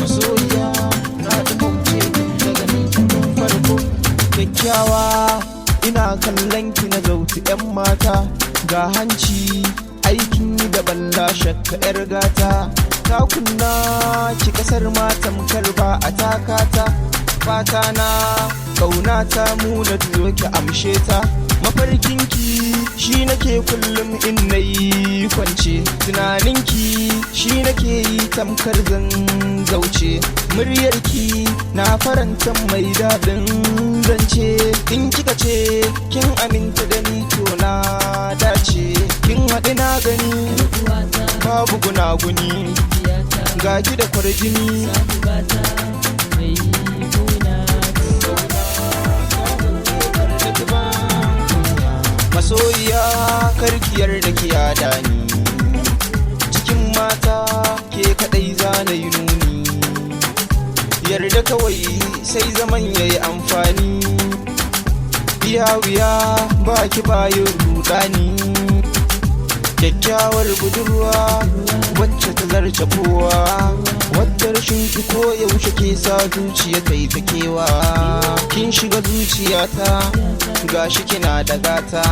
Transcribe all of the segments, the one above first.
Masoyiya na ɗumauce daga ni farko kyakkyawa ina kallon ki na zautu 'yan mata ga hanci aikin yi da balla shakka 'yar gata ta kunna ki kasar matan karba a takata fata na kauna ta muna tuzo ki amshe ta mafarkinki shi nake kullum in nayi kwance tunaninki shi nake yi tamkar zan zauce muryarki na faranta mai daɗin zance in kika ce kin aminta da ni to na dace kin haɗu na gani babu gunaguni ga ki da kwarjini masoyiya karkiyar da ki yada ni cikin mata ke kadai zana yi nuni yarda kawai sai zaman yayi amfani biya wuya ba ki bayo rudani kyakkyawar budurwa wacce ta zarce kowa wadda rashin ki ko yaushe ke sa zuciya ta yi takewa kin shiga zuciyata gashi kina da gata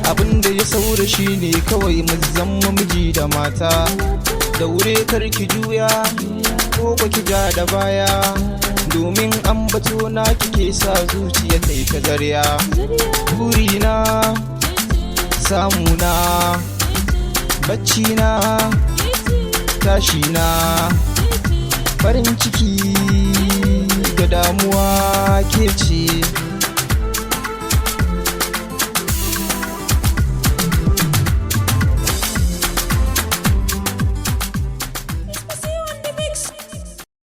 abinda ya saura shine kawai mu zama miji da mata da wure karki juya ko ki ja da baya domin ambato na kike sa zuciya ta yi ta zarya burina samuna baccina tashina farin ciki da damuwa ke ce